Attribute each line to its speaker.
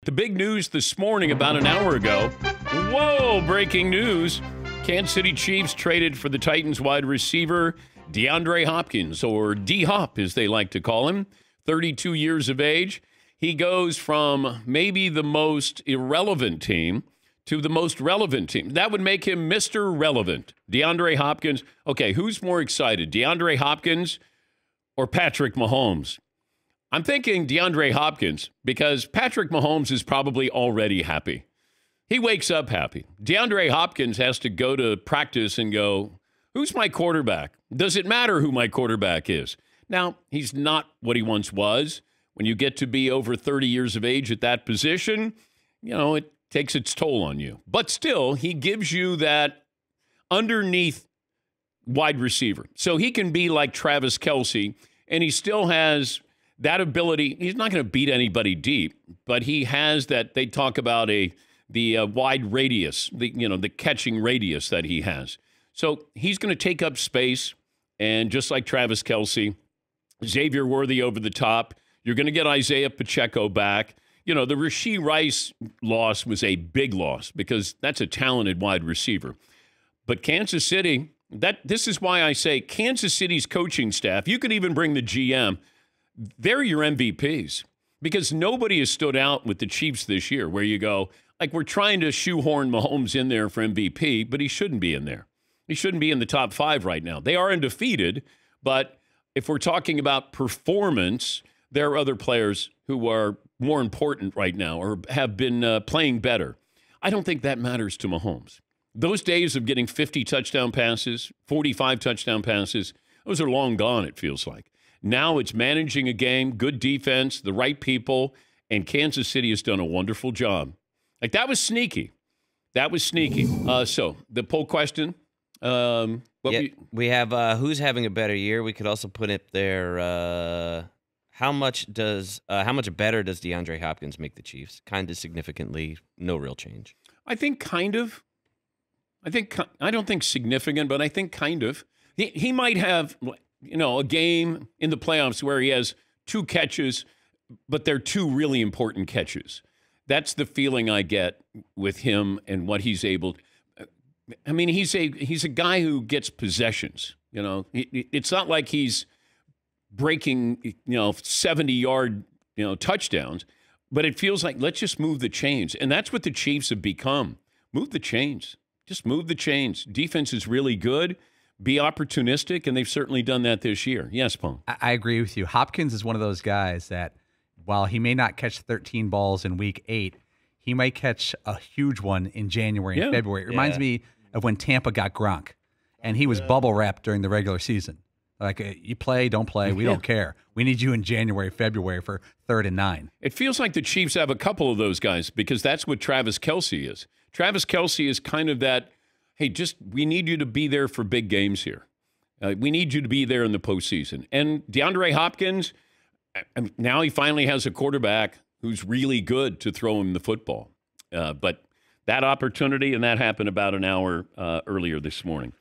Speaker 1: The big news this morning about an hour ago. Whoa, breaking news. Kansas City Chiefs traded for the Titans wide receiver DeAndre Hopkins, or D-Hop as they like to call him, 32 years of age. He goes from maybe the most irrelevant team to the most relevant team. That would make him Mr. Relevant. DeAndre Hopkins. Okay, who's more excited, DeAndre Hopkins or Patrick Mahomes? I'm thinking DeAndre Hopkins because Patrick Mahomes is probably already happy. He wakes up happy. DeAndre Hopkins has to go to practice and go, who's my quarterback? Does it matter who my quarterback is? Now, he's not what he once was. When you get to be over 30 years of age at that position, it takes its toll on you. But still, he gives you that underneath wide receiver. So he can be like Travis Kelce, and he still has that ability. He's not going to beat anybody deep, but he has that. They talk about the wide radius, the catching radius that he has. So he's going to take up space, and just like Travis Kelce, Xavier Worthy over the top. You're going to get Isaiah Pacheco back. The Rashee Rice loss was a big loss because that's a talented wide receiver. But Kansas City, this is why I say Kansas City's coaching staff, you could even bring the GM, they're your MVPs because nobody has stood out with the Chiefs this year where you go, like we're trying to shoehorn Mahomes in there for MVP, but he shouldn't be in there. He shouldn't be in the top 5 right now. They are undefeated, but if we're talking about performance, there are other players who are more important right now or have been playing better. I don't think that matters to Mahomes. Those days of getting 50 touchdown passes, 45 touchdown passes, those are long gone, it feels like. Now it's managing a game, good defense, the right people, and Kansas City has done a wonderful job. Like, that was sneaky. That was sneaky. So, the poll question.
Speaker 2: We have who's having a better year. We could also put it there. How much better does DeAndre Hopkins make the Chiefs? Kind of significantly, no real change.
Speaker 1: I think kind of. I don't think significant, but I think kind of. He might have, a game in the playoffs where he has 2 catches, but they're 2 really important catches. That's the feeling I get with him and what he's able to. I mean, he's a guy who gets possessions. It's not like he's breaking 70-yard touchdowns, but it feels like let's just move the chains, and that's what the Chiefs have become. Move the chains, just move the chains. Defense is really good. Be opportunistic, and they've certainly done that this year. Yes, Paul.
Speaker 3: I agree with you. Hopkins is one of those guys that, while he may not catch 13 balls in Week 8, he might catch a huge one in January and February. It reminds me of when Tampa got Gronk, and he was bubble wrapped during the regular season. Like, you play, don't play, we don't care. We need you in January, February for 3rd and 9.
Speaker 1: It feels like the Chiefs have a couple of those guys because that's what Travis Kelce is. Travis Kelce is kind of that, hey, we need you to be there for big games here. We need you to be there in the postseason. And DeAndre Hopkins, now he finally has a quarterback who's really good to throw him the football. But that opportunity, and that happened about an hour earlier this morning.